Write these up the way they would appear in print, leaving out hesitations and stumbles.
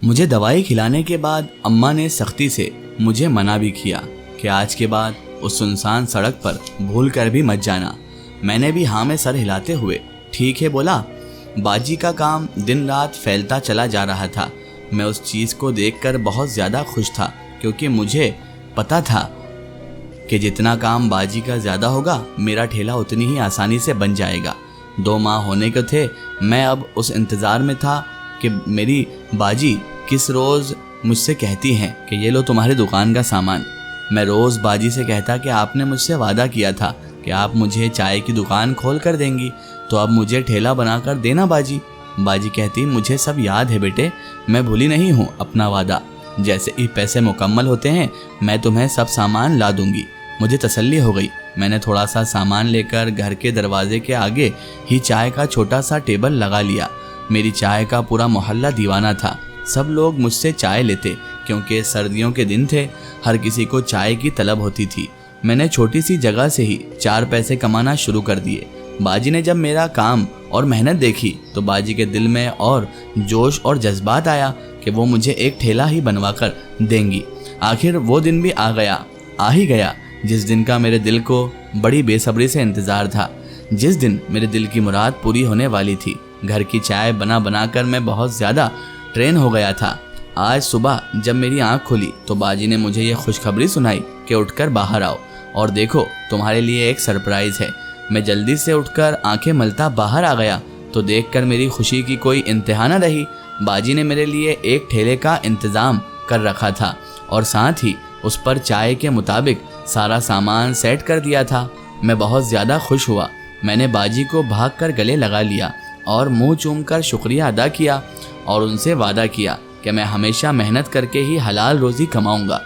मुझे दवाई खिलाने के बाद अम्मा ने सख्ती से मुझे मना भी किया कि आज के बाद उस सुनसान सड़क पर भूल कर भी मत जाना। मैंने भी हाँ में सर हिलाते हुए ठीक है बोला। बाजी का काम दिन रात फैलता चला जा रहा था। मैं उस चीज़ को देखकर बहुत ज़्यादा खुश था, क्योंकि मुझे पता था कि जितना काम बाजी का ज़्यादा होगा, मेरा ठेला उतनी ही आसानी से बन जाएगा। 2 माह होने को थे। मैं अब उस इंतज़ार में था कि मेरी बाजी किस रोज़ मुझसे कहती हैं कि ये लो तुम्हारी दुकान का सामान। मैं रोज़ बाजी से कहता कि आपने मुझसे वादा किया था कि आप मुझे चाय की दुकान खोल कर देंगी, तो अब मुझे ठेला बना कर देना बाजी। बाजी कहती, मुझे सब याद है बेटे, मैं भूली नहीं हूँ अपना वादा। जैसे ही पैसे मुकम्मल होते हैं मैं तुम्हें सब सामान ला दूंगी। मुझे तसल्ली हो गई। मैंने थोड़ा सा सामान लेकर घर के दरवाजे के आगे ही चाय का छोटा सा टेबल लगा लिया। मेरी चाय का पूरा मोहल्ला दीवाना था। सब लोग मुझसे चाय लेते, क्योंकि सर्दियों के दिन थे, हर किसी को चाय की तलब होती थी। मैंने छोटी सी जगह से ही 4 पैसे कमाना शुरू कर दिए। बाजी ने जब मेरा काम और मेहनत देखी तो बाजी के दिल में और जोश और जज्बात आया कि वो मुझे एक ठेला ही बनवा कर देंगी। आखिर वो दिन भी आ ही गया जिस दिन का मेरे दिल को बड़ी बेसब्री से इंतज़ार था, जिस दिन मेरे दिल की मुराद पूरी होने वाली थी। घर की चाय बना बना कर मैं बहुत ज़्यादा ट्रेन हो गया था। आज सुबह जब मेरी आँख खुली तो बाजी ने मुझे ये खुशखबरी सुनाई कि उठकर बाहर आओ और देखो तुम्हारे लिए एक सरप्राइज़ है। मैं जल्दी से उठकर आंखें मलता बाहर आ गया तो देखकर मेरी खुशी की कोई इंतहा न रही। बाजी ने मेरे लिए एक ठेले का इंतज़ाम कर रखा था और साथ ही उस पर चाय के मुताबिक सारा सामान सेट कर दिया था। मैं बहुत ज़्यादा खुश हुआ। मैंने बाजी को भागकर गले लगा लिया और मुंह चूमकर शुक्रिया अदा किया और उनसे वादा किया कि मैं हमेशा मेहनत करके ही हलाल रोज़ी कमाऊंगा।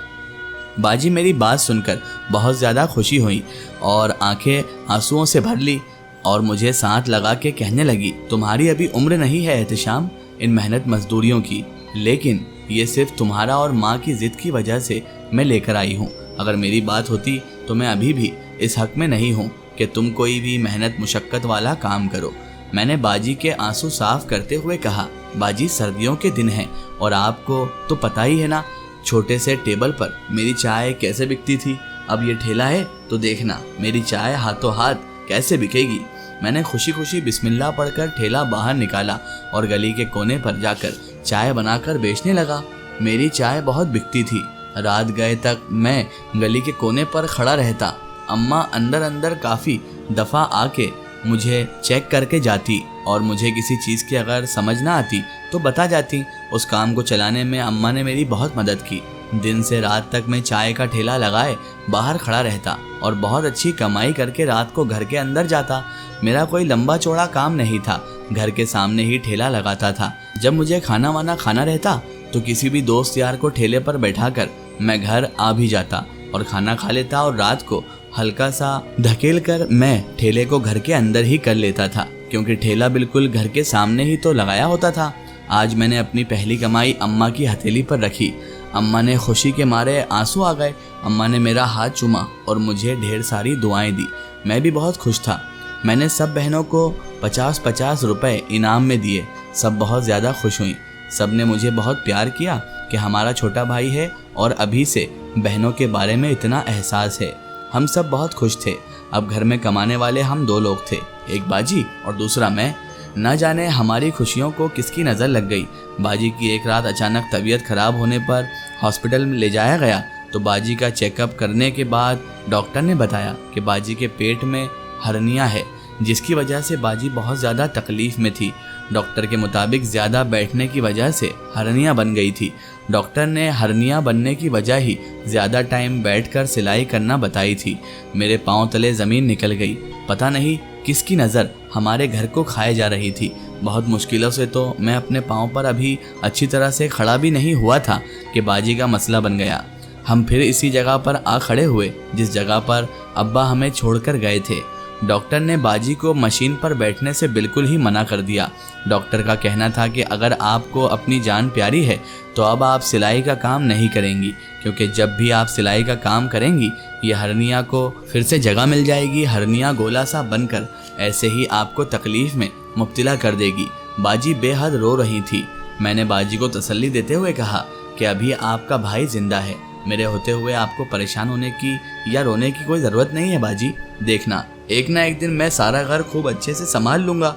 बाजी मेरी बात सुनकर बहुत ज़्यादा खुशी हुई और आंखें आंसुओं से भर ली और मुझे साथ लगा के कहने लगी, तुम्हारी अभी उम्र नहीं है एहतिशाम इन मेहनत मजदूरियों की, लेकिन ये सिर्फ तुम्हारा और माँ की ज़िद की वजह से मैं लेकर आई हूँ। अगर मेरी बात होती तो मैं अभी भी इस हक़ में नहीं हूँ कि तुम कोई भी मेहनत मुशक्क़त वाला काम करो। मैंने बाजी के आंसू साफ करते हुए कहा, बाजी सर्दियों के दिन हैं और आपको तो पता ही है ना, छोटे से टेबल पर मेरी चाय कैसे बिकती थी। अब ये ठेला है तो देखना मेरी चाय हाथों हाथ कैसे बिकेगी। मैंने खुशी खुशी बिस्मिल्लाह पढ़कर ठेला बाहर निकाला और गली के कोने पर जाकर चाय बनाकर बेचने लगा। मेरी चाय बहुत बिकती थी। रात गए तक मैं गली के कोने पर खड़ा रहता। अम्मा अंदर अंदर काफ़ी दफ़ा आके मुझे चेक करके जाती और मुझे किसी चीज़ की अगर समझ ना आती तो बता जाती। उस काम को चलाने में अम्मा ने मेरी बहुत मदद की। दिन से रात तक मैं चाय का ठेला लगाए बाहर खड़ा रहता और बहुत अच्छी कमाई करके रात को घर के अंदर जाता। मेरा कोई लंबा चौड़ा काम नहीं था, घर के सामने ही ठेला लगाता था। जब मुझे खाना वाना खाना रहता तो किसी भी दोस्त यार को ठेले पर बैठाकर मैं घर आ भी जाता और खाना खा लेता और रात को हल्का सा धकेल कर मैं ठेले को घर के अंदर ही कर लेता था, क्योंकि ठेला बिल्कुल घर के सामने ही तो लगाया होता था। आज मैंने अपनी पहली कमाई अम्मा की हथेली पर रखी। अम्मा ने खुशी के मारे आंसू आ गए। अम्मा ने मेरा हाथ चूमा और मुझे ढेर सारी दुआएं दी। मैं भी बहुत खुश था। मैंने सब बहनों को 50-50 रुपए इनाम में दिए। सब बहुत ज़्यादा खुश हुई। सब ने मुझे बहुत प्यार किया कि हमारा छोटा भाई है और अभी से बहनों के बारे में इतना एहसास है। हम सब बहुत खुश थे। अब घर में कमाने वाले हम 2 लोग थे, एक बाजी और दूसरा मैं। न जाने हमारी खुशियों को किसकी नज़र लग गई। बाजी की एक रात अचानक तबीयत खराब होने पर हॉस्पिटल में ले जाया गया तो बाजी का चेकअप करने के बाद डॉक्टर ने बताया कि बाजी के पेट में हर्निया है, जिसकी वजह से बाजी बहुत ज़्यादा तकलीफ़ में थी। डॉक्टर के मुताबिक ज़्यादा बैठने की वजह से हर्निया बन गई थी। डॉक्टर ने हर्निया बनने की वजह ही ज़्यादा टाइम बैठकर सिलाई करना बताई थी। मेरे पाँव तले ज़मीन निकल गई। पता नहीं किसकी नज़र हमारे घर को खाए जा रही थी। बहुत मुश्किलों से तो मैं अपने पाँव पर अभी अच्छी तरह से खड़ा भी नहीं हुआ था कि बाजी का मसला बन गया। हम फिर इसी जगह पर आ खड़े हुए जिस जगह पर अब्बा हमें छोड़कर गए थे। डॉक्टर ने बाजी को मशीन पर बैठने से बिल्कुल ही मना कर दिया। डॉक्टर का कहना था कि अगर आपको अपनी जान प्यारी है तो अब आप सिलाई का काम नहीं करेंगी, क्योंकि जब भी आप सिलाई का काम करेंगी ये हर्निया को फिर से जगह मिल जाएगी। हर्निया गोला सा बनकर ऐसे ही आपको तकलीफ़ में मुब्तला कर देगी। बाजी बेहद रो रही थी। मैंने बाजी को तसल्ली देते हुए कहा कि अभी आपका भाई जिंदा है, मेरे होते हुए आपको परेशान होने की या रोने की कोई ज़रूरत नहीं है बाजी। देखना, एक ना एक दिन मैं सारा घर खूब अच्छे से संभाल लूँगा।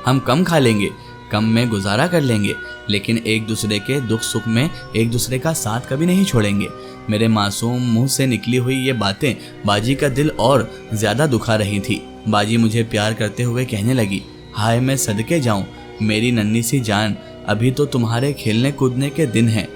हम कम खा लेंगे, कम में गुजारा कर लेंगे, लेकिन एक दूसरे के दुख सुख में एक दूसरे का साथ कभी नहीं छोड़ेंगे। मेरे मासूम मुंह से निकली हुई ये बातें बाजी का दिल और ज़्यादा दुखा रही थी। बाजी मुझे प्यार करते हुए कहने लगी, हाय मैं सदके जाऊं मेरी नन्ही सी जान, अभी तो तुम्हारे खेलने कूदने के दिन हैं।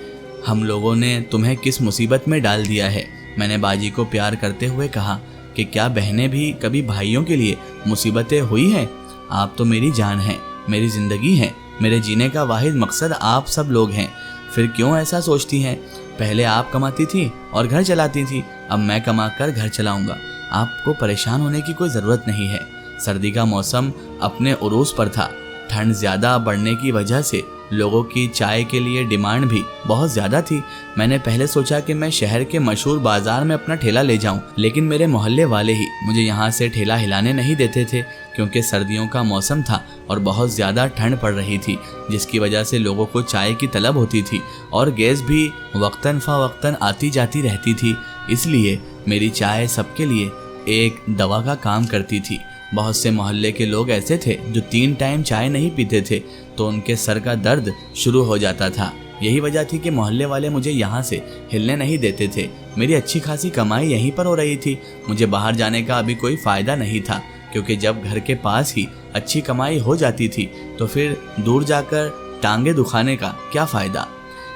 हम लोगों ने तुम्हें किस मुसीबत में डाल दिया है। मैंने बाजी को प्यार करते हुए कहा कि क्या बहनें भी कभी भाइयों के लिए मुसीबतें हुई हैं? आप तो मेरी जान हैं, मेरी ज़िंदगी हैं, मेरे जीने का वाहिद मकसद आप सब लोग हैं। फिर क्यों ऐसा सोचती हैं? पहले आप कमाती थी और घर चलाती थी, अब मैं कमा कर घर चलाऊंगा। आपको परेशान होने की कोई ज़रूरत नहीं है। सर्दी का मौसम अपने उरूज पर था। ठंड ज़्यादा बढ़ने की वजह से लोगों की चाय के लिए डिमांड भी बहुत ज़्यादा थी। मैंने पहले सोचा कि मैं शहर के मशहूर बाज़ार में अपना ठेला ले जाऊं, लेकिन मेरे मोहल्ले वाले ही मुझे यहाँ से ठेला हिलाने नहीं देते थे, क्योंकि सर्दियों का मौसम था और बहुत ज़्यादा ठंड पड़ रही थी, जिसकी वजह से लोगों को चाय की तलब होती थी और गैस भी वक्तन फ़वक्तन आती जाती रहती थी। इसलिए मेरी चाय सबके लिए एक दवा का काम करती थी। बहुत से मोहल्ले के लोग ऐसे थे जो 3 टाइम चाय नहीं पीते थे तो उनके सर का दर्द शुरू हो जाता था। यही वजह थी कि मोहल्ले वाले मुझे यहाँ से हिलने नहीं देते थे। मेरी अच्छी खासी कमाई यहीं पर हो रही थी। मुझे बाहर जाने का अभी कोई फ़ायदा नहीं था, क्योंकि जब घर के पास ही अच्छी कमाई हो जाती थी तो फिर दूर जाकर टांगे दुखाने का क्या फ़ायदा।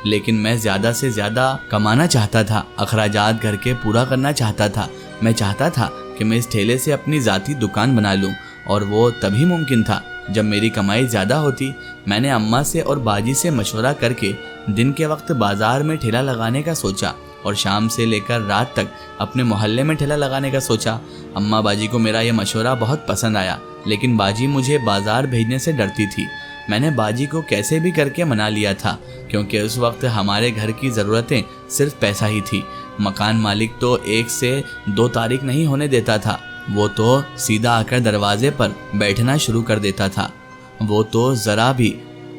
लेकिन मैं ज़्यादा से ज़्यादा कमाना चाहता था, अखराजात घर के पूरा करना चाहता था। मैं चाहता था कि मैं इस ठेले से अपनी ज़ाती दुकान बना लूं, और वो तभी मुमकिन था जब मेरी कमाई ज़्यादा होती। मैंने अम्मा से और बाजी से मशवरा करके दिन के वक्त बाज़ार में ठेला लगाने का सोचा और शाम से लेकर रात तक अपने मोहल्ले में ठेला लगाने का सोचा। अम्मा बाजी को मेरा यह मशवरा बहुत पसंद आया, लेकिन बाजी मुझे बाज़ार भेजने से डरती थी। मैंने बाजी को कैसे भी करके मना लिया था, क्योंकि उस वक्त हमारे घर की ज़रूरतें सिर्फ पैसा ही थी। मकान मालिक तो 1 से 2 तारीख नहीं होने देता था, वो तो सीधा आकर दरवाजे पर बैठना शुरू कर देता था। वो तो ज़रा भी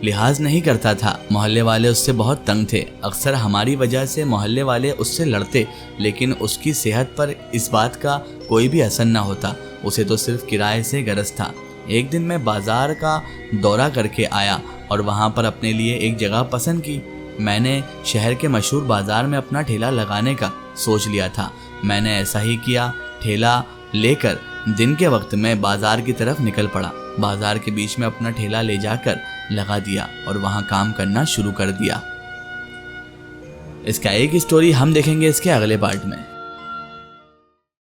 लिहाज नहीं करता था। मोहल्ले वाले उससे बहुत तंग थे। अक्सर हमारी वजह से मोहल्ले वाले उससे लड़ते, लेकिन उसकी सेहत पर इस बात का कोई भी असर न होता। उसे तो सिर्फ किराए से गरज था। एक दिन मैं बाज़ार का दौरा करके आया और वहाँ पर अपने लिए एक जगह पसंद की। मैंने शहर के मशहूर बाज़ार में अपना ठेला लगाने का सोच लिया था। मैंने ऐसा ही किया। ठेला लेकर दिन के वक्त मैं बाज़ार की तरफ निकल पड़ा। बाज़ार के बीच में अपना ठेला ले जाकर लगा दिया और वहाँ काम करना शुरू कर दिया। इसका एक स्टोरी हम देखेंगे इसके अगले पार्ट में।